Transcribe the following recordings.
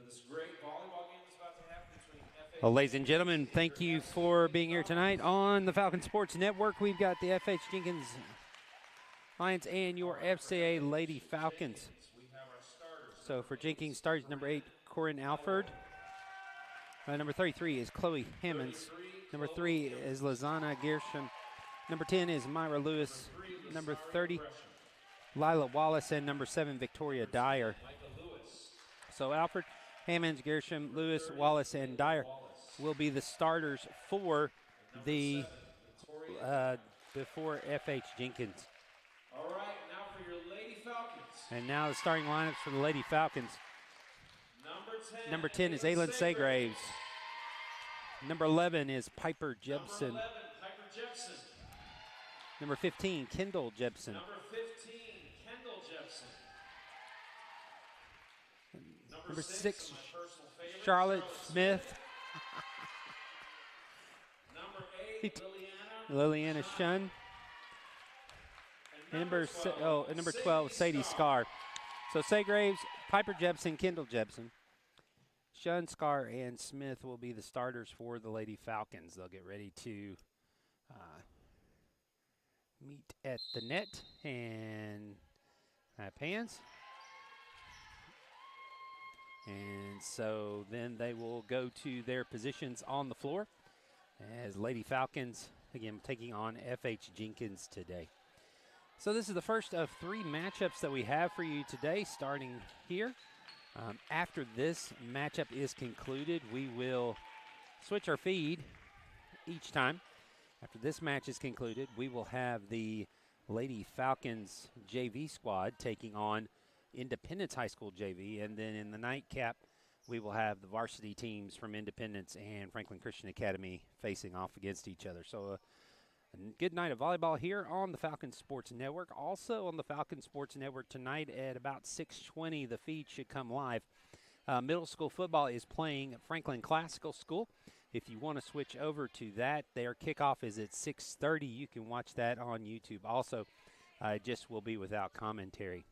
This great volleyball game is about to happen between FH. Well, ladies and gentlemen, thank you for being here tonight on the Falcon Sports Network. We've got the FH Jenkins Lions and your FCA Lady Falcons. So for Jenkins, starts number 8, Corinne Alford. Number 33 is Chloe Hammonds. Number 3 is Lizana Gershon. Number 10 is Myra Lewis. Number 30, Lila Wallace. And number 7, Victoria Dyer. So Alford, Hammonds, Gershon, Lewis, Wallace, and Dyer will be the starters for the before FH Jenkins. All right, now for your Lady Falcons. And now the starting lineups for the Lady Falcons. Number 10 is Aylin Saygraves. Number 11 is Piper Jebsen. Number 11, Piper Jepson. Number 15, Kendall Jebsen. Number 15, Kendall Jepson. Number 6, my personal favorite, Charlotte Smith. Number 8, Liliana Shun. And number 12, Sadie Scar. So Saygraves, Piper Jebsen, Kendall Jebsen, Shun, Scar, and Smith will be the starters for the Lady Falcons. They'll get ready to meet at the net and hands. And so then they will go to their positions on the floor as Lady Falcons, again, taking on FH Jenkins today. So this is the first of 3 matchups that we have for you today, starting here. After this matchup is concluded, we will switch our feed each time. After this match is concluded, we will have the Lady Falcons JV squad taking on Independence High School JV, and then in the nightcap, we will have the varsity teams from Independence and Franklin Christian Academy facing off against each other. So a good night of volleyball here on the Falcon Sports Network. Also on the Falcon Sports Network tonight at about 6:20, the feed should come live. Middle school football is playing Franklin Classical School. If you want to switch over to that, their kickoff is at 6:30. You can watch that on YouTube. Also, it just will be without commentary.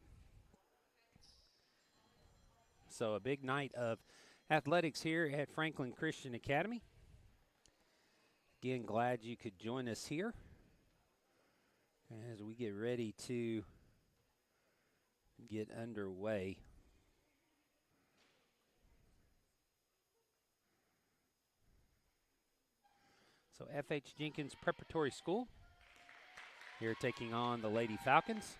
So a big night of athletics here at Franklin Christian Academy. Again, glad you could join us here as we get ready to get underway. So FH Jenkins Preparatory School here taking on the Lady Falcons.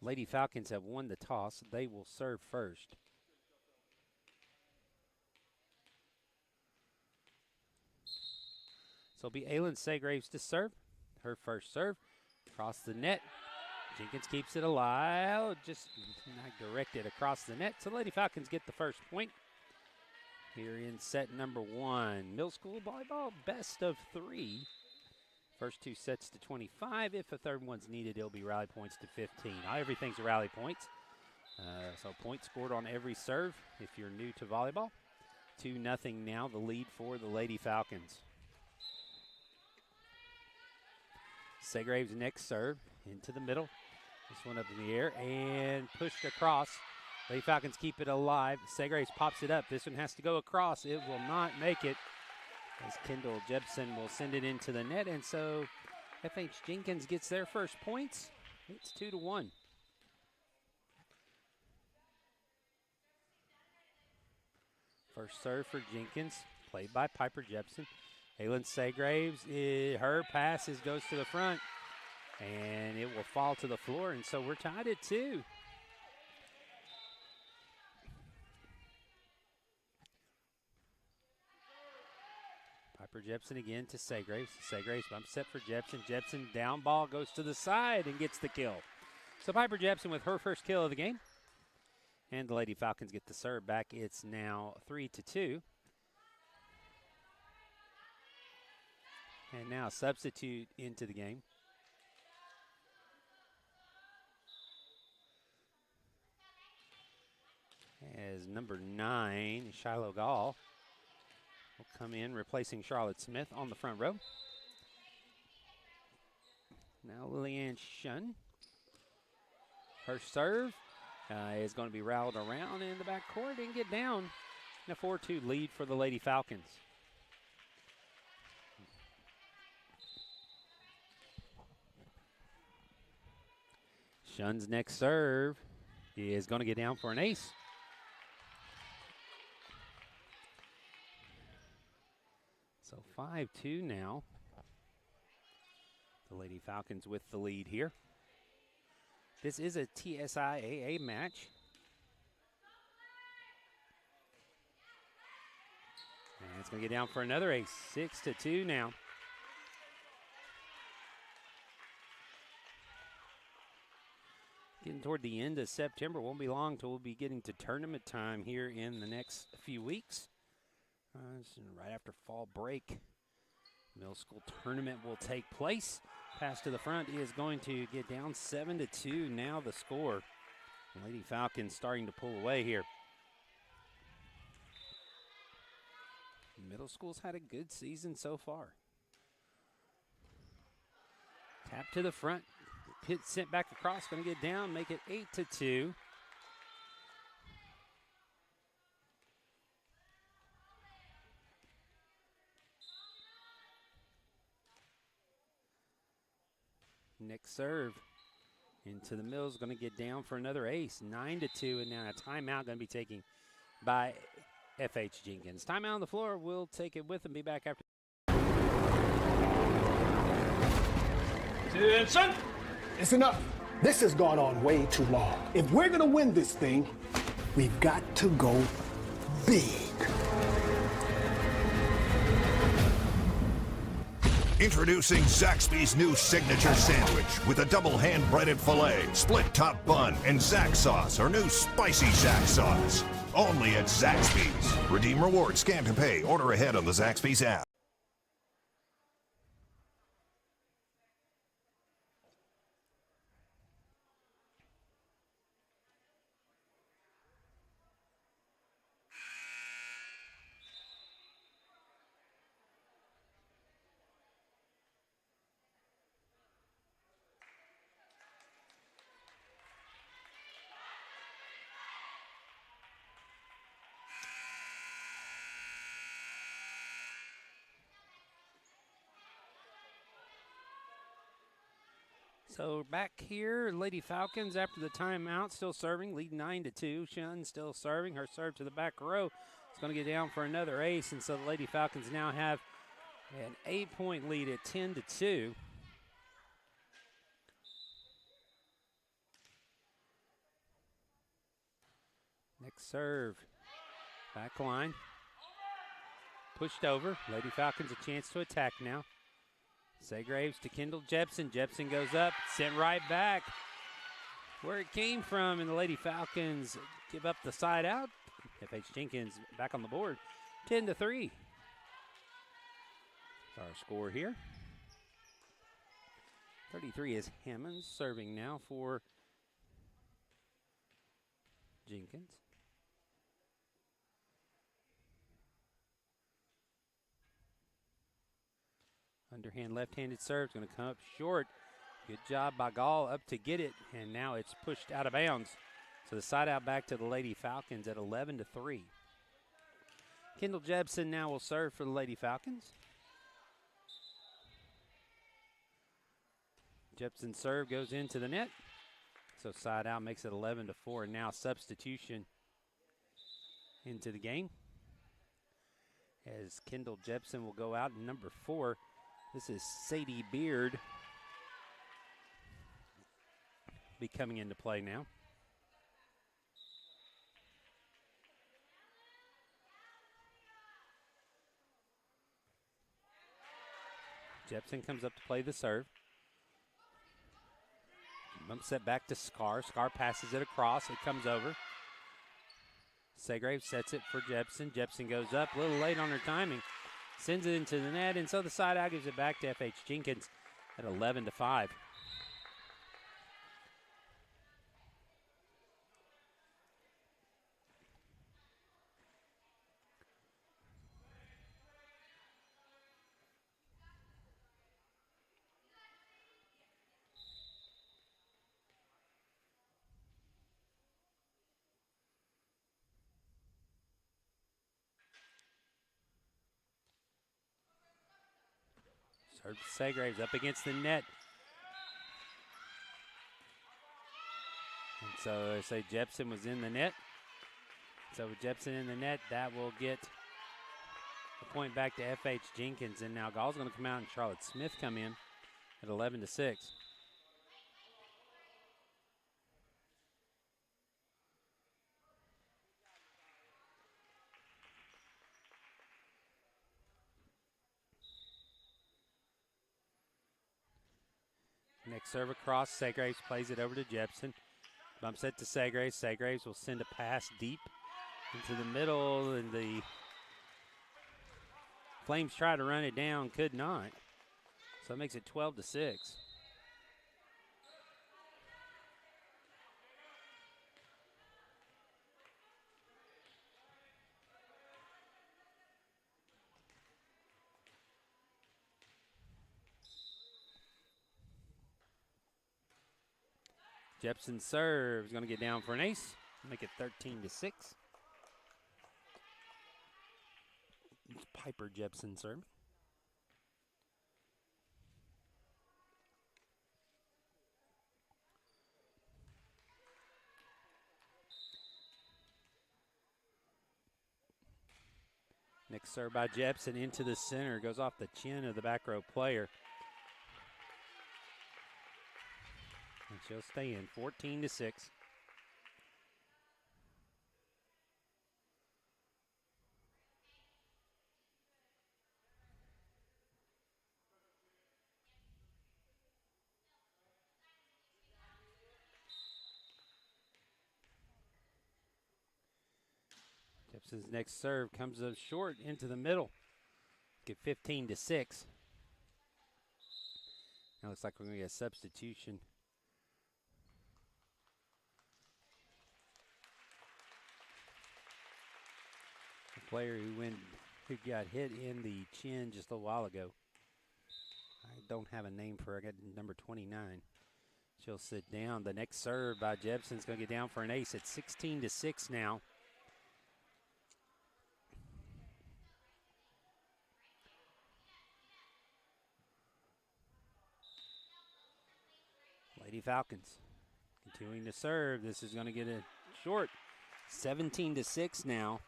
Lady Falcons have won the toss. They will serve first. So it'll be Aylin Saygraves to serve. Her first serve. Across the net. Jenkins keeps it alive. Just not directed across the net. So Lady Falcons get the first point. Here in set number 1. Middle school volleyball, best of 3. First 2 sets to 25. If a third one's needed, it'll be rally points to 15. Everything's a rally points. So points scored on every serve if you're new to volleyball. 2-0 now, the lead for the Lady Falcons. Saygraves' next serve into the middle. This one up in the air and pushed across. Lady Falcons keep it alive. Saygraves pops it up. This one has to go across. It will not make it, as Kendall Jebsen will send it into the net. And so FH Jenkins gets their first points. It's 2-1. First serve for Jenkins, played by Piper Jebsen. Aylin Saygraves, her passes goes to the front, and it will fall to the floor. And so we're tied at 2. Piper Jebsen again to Saygraves. Saygraves bump set for Jebsen. Jebsen down ball goes to the side and gets the kill. So Piper Jebsen with her first kill of the game. And the Lady Falcons get the serve back. It's now 3-2. And now substitute into the game. As number 9, Shiloh Gall, will come in replacing Charlotte Smith on the front row. Now Lillian Shun. Her serve is going to be routed around in the backcourt and get down in a 4-2 lead for the Lady Falcons. Shun's next serve is going to get down for an ace. So 5-2 now. The Lady Falcons with the lead here. This is a TSIAA match. And it's going to get down for another ace. 6-2 now. Getting toward the end of September. Won't be long till we'll be getting to tournament time here in the next few weeks. Right after fall break, middle school tournament will take place. Pass to the front is going to get down 7-2. Now the score. Lady Falcons starting to pull away here. Middle school's had a good season so far. Tap to the front. Hit sent back across. Going to get down. Make it 8-2. Next serve into the Mills, going to get down for another ace, 9-2, and now a timeout going to be taken by FH Jenkins. Timeout on the floor. We'll take it with and be back after. Attention! It's enough. This has gone on way too long. If we're gonna win this thing, we've got to go big. Introducing Zaxby's new signature sandwich with a double hand-breaded filet, split top bun, and Zax sauce, our new spicy Zax sauce. Only at Zaxby's. Redeem rewards, scan to pay, order ahead on the Zaxby's app. So back here, Lady Falcons after the timeout, still serving, lead 9-2. Shun still serving. Her serve to the back row. It's going to get down for another ace, and so the Lady Falcons now have an 8-point lead at 10-2. Next serve, back line, pushed over. Lady Falcons a chance to attack now. Segraves to Kendall Jepson. Jepson goes up, sent right back where it came from, and the Lady Falcons give up the side out. FH Jenkins back on the board, 10-3. That's our score here. 33 is Hammonds serving now for Jenkins. Underhand left-handed serve is going to come up short. Good job by Gall up to get it, and now it's pushed out of bounds. So the side out back to the Lady Falcons at 11-3. Kendall Jepson now will serve for the Lady Falcons. Jepson's serve goes into the net. So side out makes it 11-4, and now substitution into the game. As Kendall Jepson will go out, number 4. This is Sadie Beard be coming into play now. Jepson comes up to play the serve. Bump set back to Scar. Scar passes it across. It comes over. Segrave sets it for Jepson. Jepson goes up, a little late on her timing. Sends it into the net, and so the side out gives it back to FH Jenkins at 11-5. Serve to Segraves up against the net. And so they say Jepson was in the net. So with Jepson in the net, that will get the point back to F.H. Jenkins. And now Gall's going to come out and Charlotte Smith come in at 11-6. Next serve across, Segraves plays it over to Jepson. Bumps it to Segraves. Segraves will send a pass deep into the middle, and the Flames try to run it down, could not. So it makes it 12-6. Jepson serves, going to get down for an ace, make it 13-6. It's Piper Jepson serve. Next serve by Jepson into the center, goes off the chin of the back row player. And she'll stay in 14-6. Jepson's next serve comes up short into the middle. Get 15-6. Now looks like we're going to get a substitution. The player who got hit in the chin just a while ago. I don't have a name for her. I got number 29. She'll sit down. The next serve by Jepson's going to get down for an ace. It's 16-6 now. Lady Falcons continuing to serve. This is going to get a short. 17-6 now.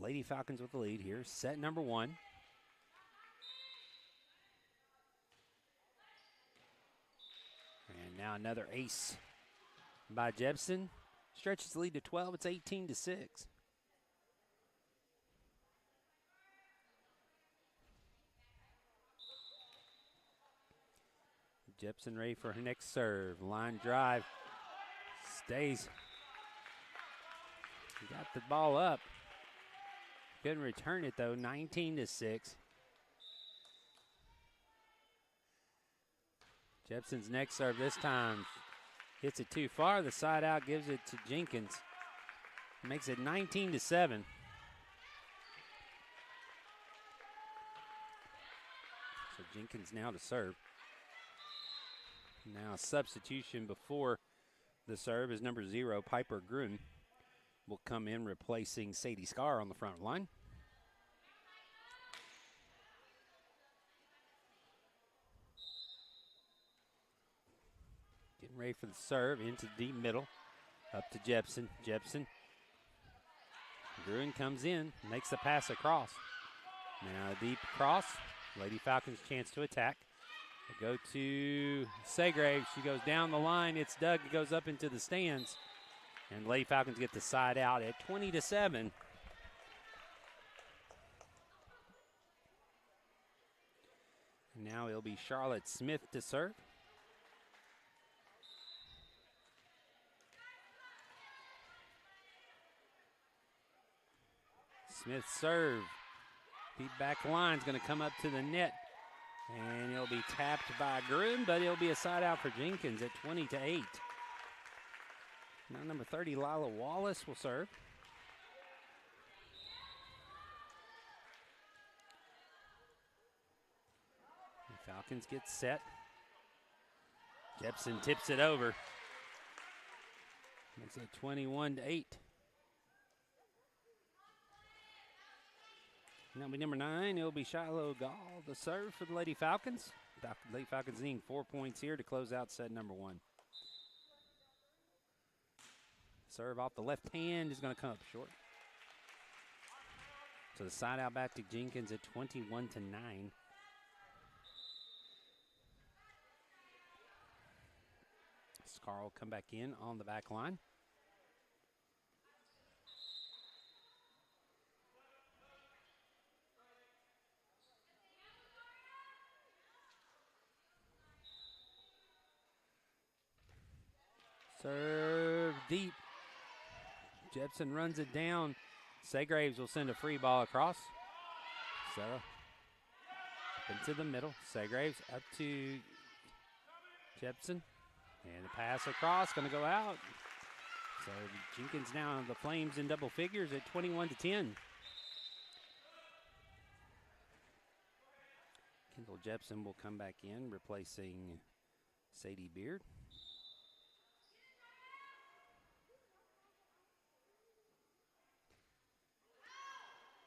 Lady Falcons with the lead here. Set number one. And now another ace by Jepson. Stretches the lead to 12. It's 18-6. Jepson ready for her next serve. Line drive. Stays. Got the ball up. Couldn't return it though. 19-6. Jepson's next serve this time hits it too far. The side out gives it to Jenkins. Makes it 19-7. So Jenkins now to serve. Now substitution before the serve is number 0, Piper Grun, will come in replacing Sadie Scar on the front line. Getting ready for the serve into the deep middle. Up to Jepson. Jepson. Gruen comes in, makes the pass across. Now a deep cross. Lady Falcons chance to attack. We'll go to Segraves. She goes down the line. It's dug. It goes up into the stands. And Lady Falcons get the side out at 20-7. Now it'll be Charlotte Smith to serve. Smith serve. Deep back line's going to come up to the net. And it'll be tapped by Gruen, but it'll be a side out for Jenkins at 20-8. Now number 30, Lila Wallace will serve. The Falcons get set. Jepson tips it over. Makes it 21-8. That'll be number 9. It'll be Shiloh Gall, the serve for the Lady Falcons. Lady Falcons needing 4 points here to close out set number 1. Serve off the left hand is going to come up short. So the side out back to Jenkins at 21-9. Carl will come back in on the back line. Serve deep. Jepson runs it down. Segraves will send a free ball across. So up into the middle. Segraves up to Jepson. And the pass across, going to go out. So Jenkins now the Flames in double figures at 21-10. Kendall Jepson will come back in, replacing Sadie Beard.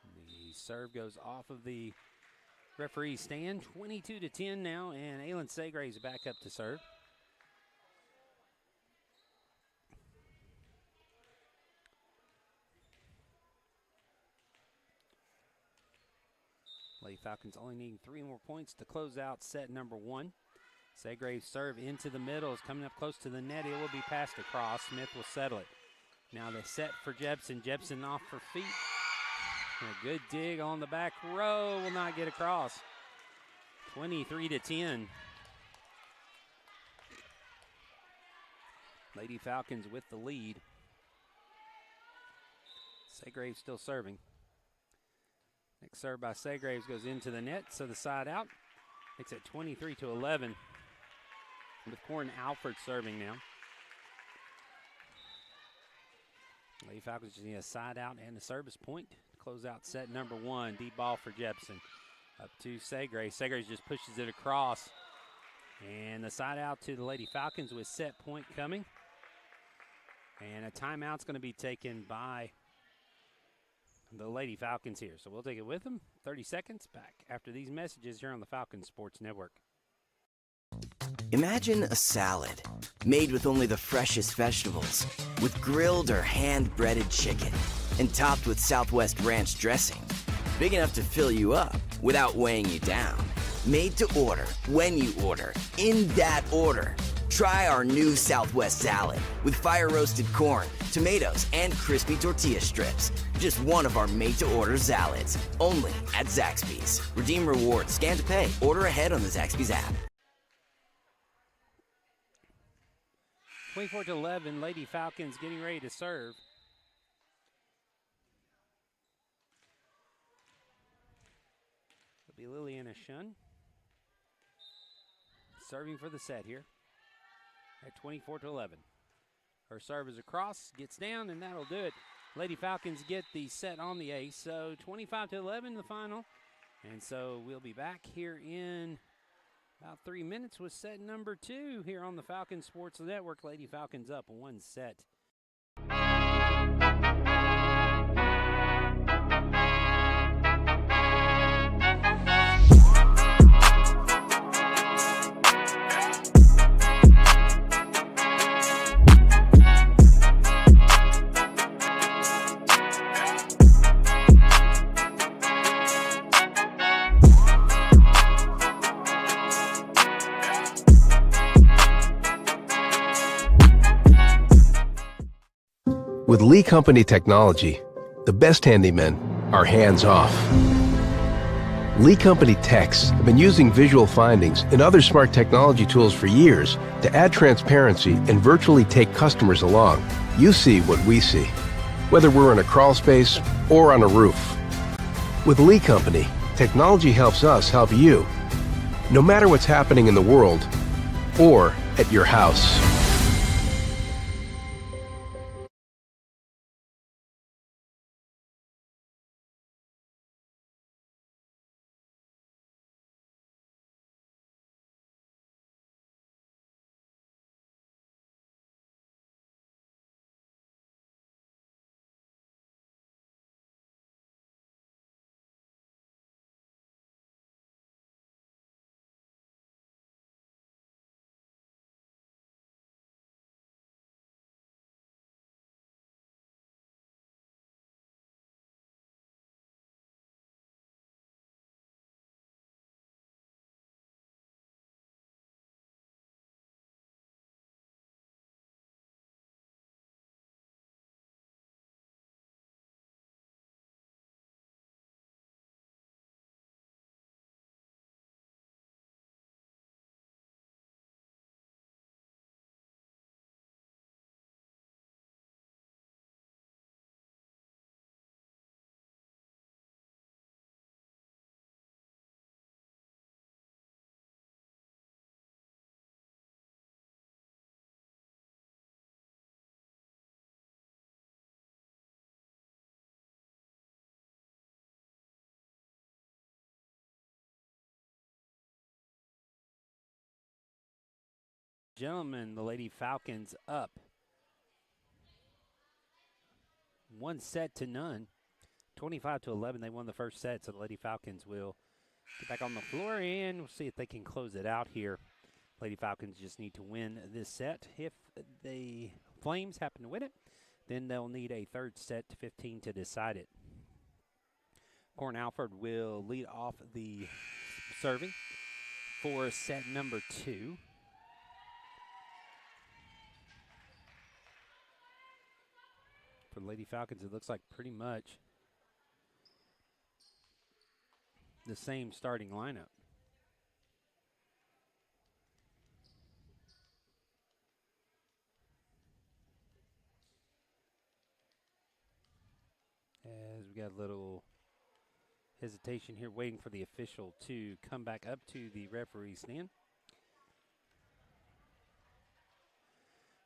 The serve goes off of the referee's stand, 22-10 now, and Aylin Segraves back up to serve. Lady Falcons only needing 3 more points to close out set number 1. Segraves' serve into the middle is coming up close to the net. It will be passed across. Smith will settle it. Now they set for Jepson. Jepson off her feet. And a good dig on the back row will not get across. 23-10. Lady Falcons with the lead. Segraves still serving. Next serve by Segraves goes into the net, so the side out. It's at 23-11 with Corin Alford serving now. Lady Falcons just need a side out and a service point to close out set number 1. Deep ball for Jepson. Up to Segraves. Segraves just pushes it across. And the side out to the Lady Falcons with set point coming. And a timeout's going to be taken by the Lady Falcons here. So we'll take it with them. 30 seconds back after these messages here on the Falcons Sports Network. Imagine a salad made with only the freshest vegetables, with grilled or hand-breaded chicken, and topped with Southwest Ranch dressing. Big enough to fill you up without weighing you down. Made to order, when you order, in that order. Try our new Southwest salad with fire-roasted corn, tomatoes, and crispy tortilla strips. Just one of our made-to-order salads, only at Zaxby's. Redeem rewards, scan to pay, order ahead on the Zaxby's app. 24-11, Lady Falcons getting ready to serve. It'll be Lilliana Shun serving for the set here at 24-11. Her serve is across, gets down, and that'll do it. Lady Falcons get the set on the ace, so 25-11 the final. And so we'll be back here in about 3 minutes with set number 2 here on the Falcons Sports Network. Lady Falcons up 1 set. With Lee Company technology, the best handymen are hands-off. Lee Company techs have been using visual findings and other smart technology tools for years to add transparency and virtually take customers along. You see what we see, whether we're in a crawl space or on a roof. With Lee Company, technology helps us help you, no matter what's happening in the world or at your house. gentlemen, the Lady Falcons up 1-0. 25-11. They won the first set, so the Lady Falcons will get back on the floor, and we'll see if they can close it out here. Lady Falcons just need to win this set. If the Flames happen to win it, then they'll need a third set to 15 to decide it. Corn Alford will lead off the serving for set number 2. For Lady Falcons, it looks like pretty much the same starting lineup. As we got a little hesitation here, waiting for the official to come back up to the referee stand.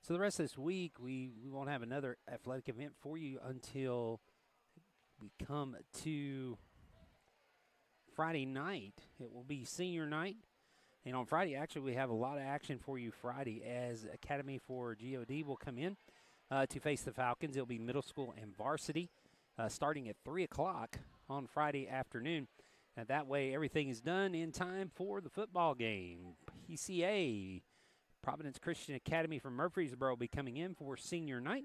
So the rest of this week, we won't have another athletic event for you until we come to Friday night. It will be senior night. And on Friday, actually, we have a lot of action for you Friday as Academy for GOD will come in to face the Falcons. It'll be middle school and varsity starting at 3 o'clock on Friday afternoon. And that way, everything is done in time for the football game. PCA, Providence Christian Academy from Murfreesboro, will be coming in for senior night.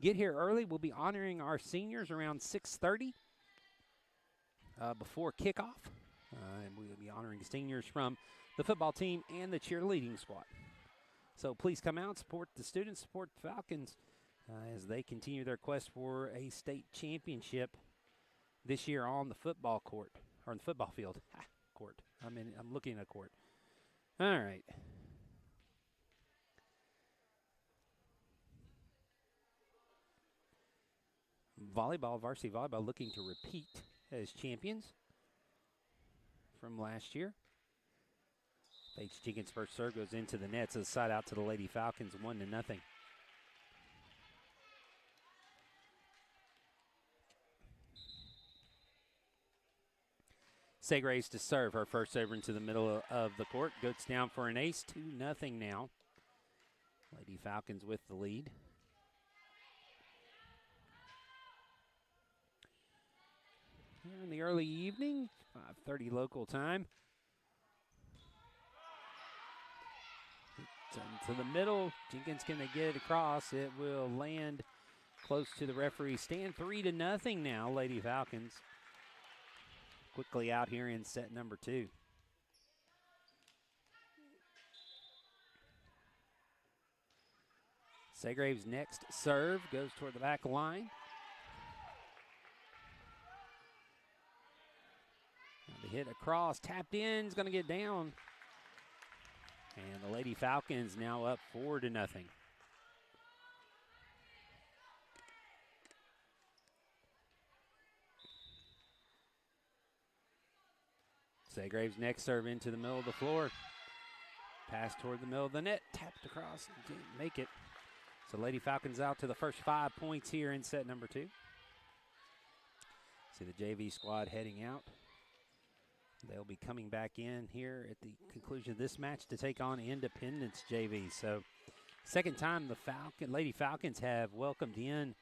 Get here early. We'll be honoring our seniors around 6:30 before kickoff. And we'll be honoring seniors from the football team and the cheerleading squad. So please come out, support the students, support the Falcons as they continue their quest for a state championship this year on the football court, or in the football field. Court. I'm looking at a court. All right. Volleyball, varsity volleyball, looking to repeat as champions from last year. H. Jenkins' first serve goes into the net, so the side out to the Lady Falcons, 1-0. Segraves to serve, her first serve into the middle of the court. Goes down for an ace, 2-0 now. Lady Falcons with the lead. Here in the early evening, 5:30 local time. To the middle, Jenkins going to get it across. It will land close to the referee stand. 3-0 now, Lady Falcons. Quickly out here in set number 2. Segrave's next serve goes toward the back line. The hit across, tapped in, is going to get down. And the Lady Falcons now up 4-0. Segrave's next serve into the middle of the floor. Pass toward the middle of the net, tapped across, didn't make it. So Lady Falcons out to the first 5 points here in set number 2. See the JV squad heading out. They'll be coming back in here at the conclusion of this match to take on Independence JV. So second time the Lady Falcons have welcomed in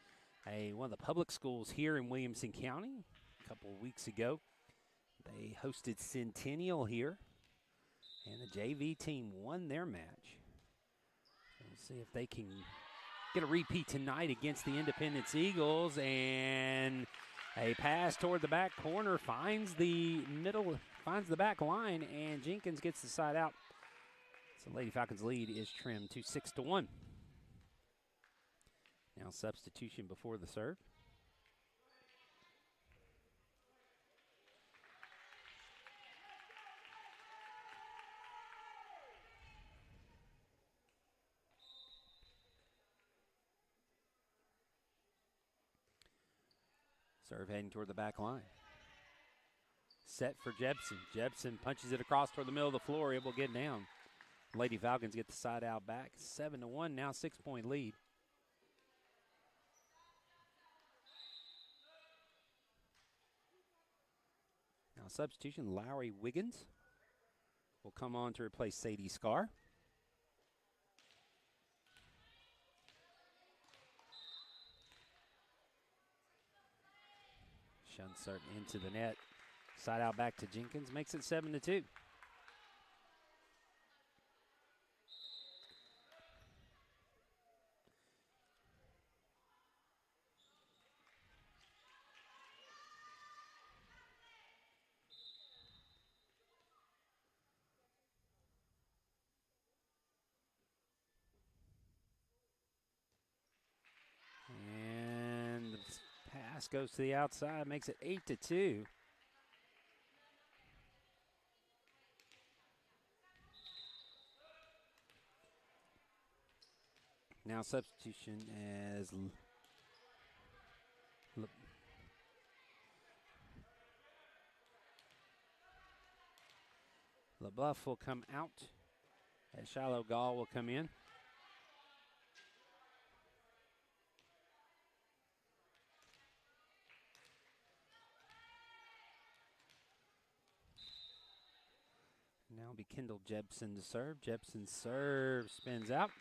one of the public schools here in Williamson County a couple of weeks ago. They hosted Centennial here, and the JV team won their match. So we'll see if they can get a repeat tonight against the Independence Eagles, and a pass toward the back corner finds the back line, and Jenkins gets the side out. So Lady Falcons' lead is trimmed to 6-1. Now substitution before the serve. Serve heading toward the back line. Set for Jepson. Jepson punches it across toward the middle of the floor. It will get down. Lady Falcons get the side out back. 7-1, now 6-point lead. Now substitution, Lowry Wiggins will come on to replace Sadie Scar. Shun serve into the net. Side out back to Jenkins, makes it 7-2. And the pass goes to the outside, makes it 8-2. Now substitution as LaBeouf will come out as Shiloh Gall will come in. Now will be Kendall Jepson to serve. Jepson's serve spins out.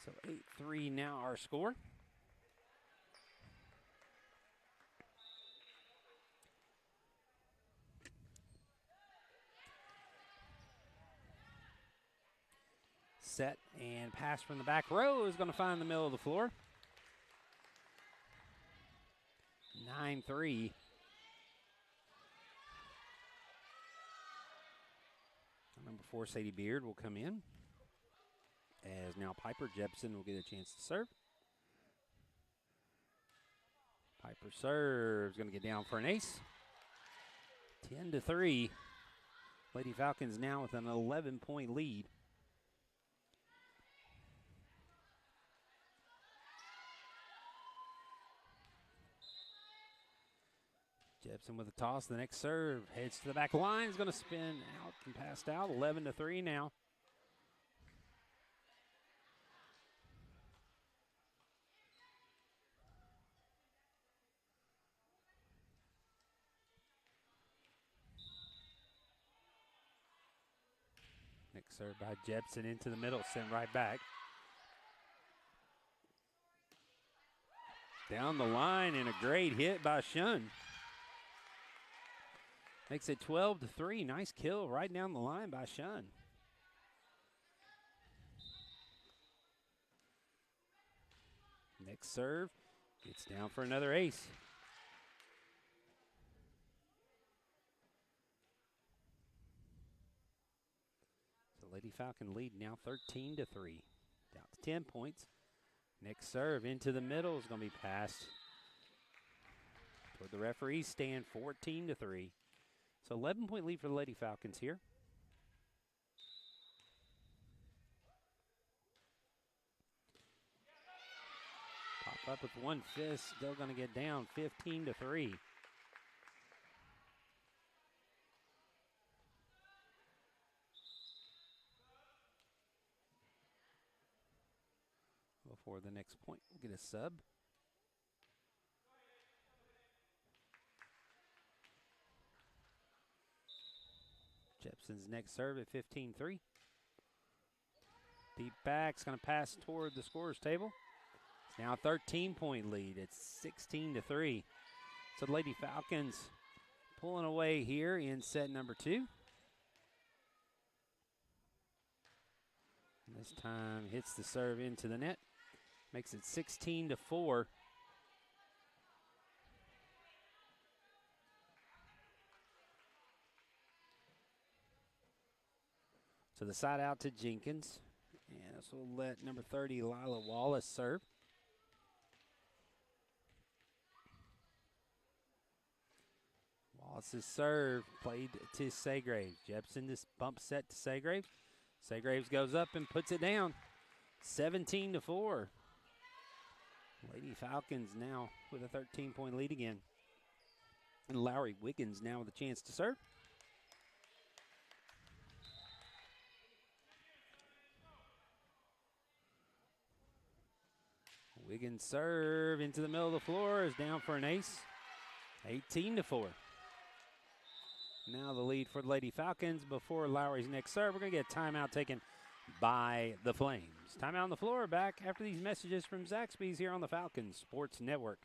So 8-3 now our score. Set and pass from the back row is going to find the middle of the floor. 9-3. Number 4, Sadie Beard will come in. As now Piper Jepson will get a chance to serve. Piper serves, going to get down for an ace. 10-3. Lady Falcons now with an 11-point lead. Jepson with a toss. The next serve heads to the back line. Is going to spin out and passed out. 11-3 now. Next serve by Jepson into the middle. Sent right back. Down the line and a great hit by Shun. Makes it 12-3. Nice kill right down the line by Shun. Next serve. Gets down for another ace. So Lady Falcon lead now 13-3. Down to 10 points. Next serve into the middle is going to be passed toward the referee's stand. 14-3. So 11-point lead for the Lady Falcons here. Pop up with one fist, still going to get down 15-3. Before the next point, we'll get a sub. Jepson's next serve at 15-3. Deep back's going to pass toward the scorer's table. It's now a 13-point lead. It's 16-3. So the Lady Falcons pulling away here in set number 2. And this time hits the serve into the net. Makes it 16-4. So the side out to Jenkins. And this will let number 30, Lila Wallace, serve. Wallace's serve played to Saygraves. Jepson this bump set to Saygraves. Saygraves goes up and puts it down. 17-4. Lady Falcons now with a 13-point lead again. And Lowry Wiggins now with a chance to serve. Wiggins serve into the middle of the floor is down for an ace. 18-4. Now the lead for the Lady Falcons before Lowry's next serve. We're going to get a timeout taken by the Flames. Timeout on the floor. Back after these messages from Zaxby's here on the Falcons Sports Network.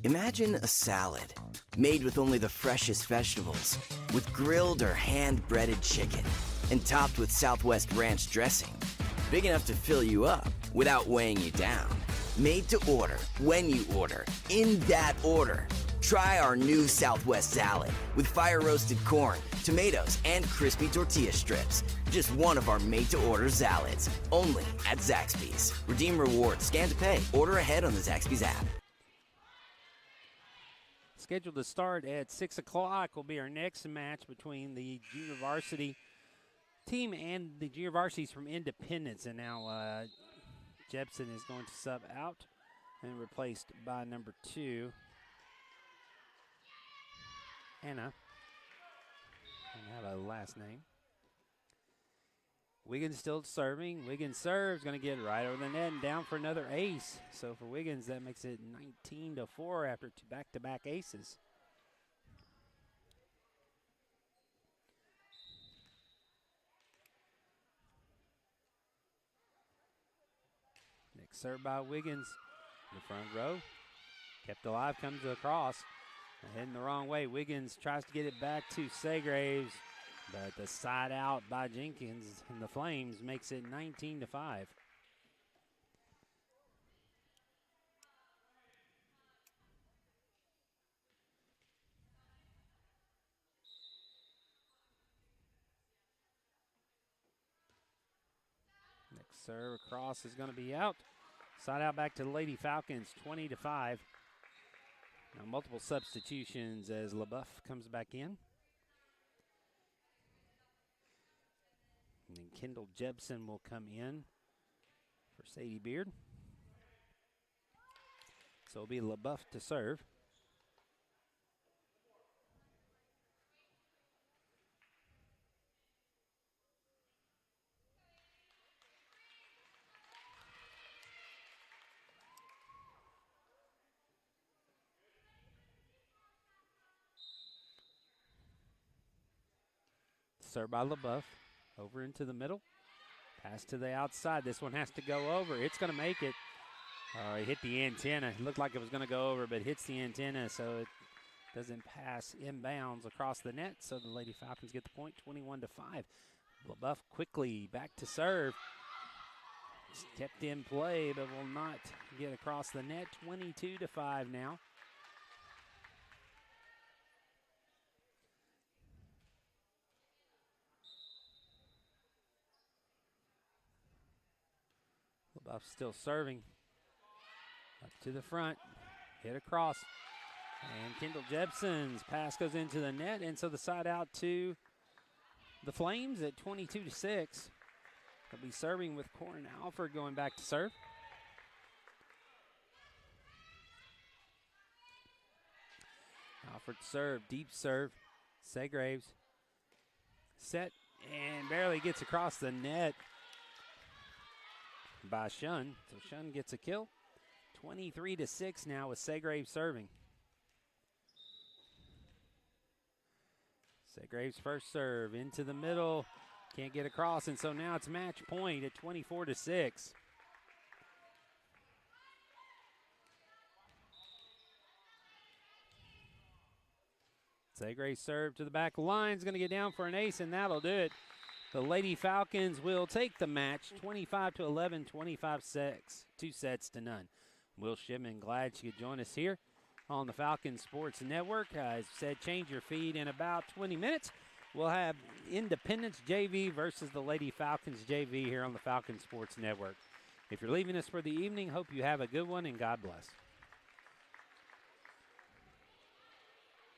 Imagine a salad made with only the freshest vegetables, with grilled or hand-breaded chicken, and topped with Southwest Ranch dressing. Big enough to fill you up without weighing you down. Made to order, when you order, in that order. Try our new Southwest salad with fire-roasted corn, tomatoes, and crispy tortilla strips. Just one of our made-to-order salads, only at Zaxby's. Redeem rewards, scan to pay, order ahead on the Zaxby's app. Scheduled to start at 6 o'clock will be our next match between the junior varsity team and the junior varsities from Independence. And now Jepson is going to sub out and replaced by number 2, Anna. Don't have a last name. Wiggins still serving. Wiggins serves, going to get right over the net and down for another ace. So for Wiggins, that makes it 19-4 after 2 back-to-back aces. Next serve by Wiggins in the front row. Kept alive, comes across. Heading the wrong way. Wiggins tries to get it back to Segraves, but the side out by Jenkins and the Flames makes it 19-5. Next serve across is going to be out. Side out back to the Lady Falcons, 20-5. Now multiple substitutions as LaBeouf comes back in. And then Kendall Jepson will come in for Sadie Beard. So it'll be LaBeouf to serve. Serve by LaBeouf. Over into the middle. Pass to the outside. This one has to go over. It's going to make it. He hit the antenna. It looked like it was going to go over, but hits the antenna, so it doesn't pass inbounds across the net. So the Lady Falcons get the point, 21-5. LaBeouf quickly back to serve. Kept in play, but will not get across the net. 22-5 now. LaBeouf still serving. Up to the front. Hit across. And Kendall Jepson's pass goes into the net. And so the side out to the Flames at 22-6. They'll be serving with Corin Alford going back to serve. Alford serve. Deep serve. Segraves. Set. And barely gets across the net by Shun. So Shun gets a kill. 23-6 now with Segraves serving. Segraves first serve into the middle. Can't get across, and so now it's match point at 24-6. Segraves serve to the back line. Is going to get down for an ace, and that'll do it. The Lady Falcons will take the match 25-11, 25-6, 2 sets to none. Will Shipman, glad she could join us here on the Falcon Sports Network. As said, change your feed in about 20 minutes. We'll have Independence JV versus the Lady Falcons JV here on the Falcon Sports Network. If you're leaving us for the evening, hope you have a good one and God bless.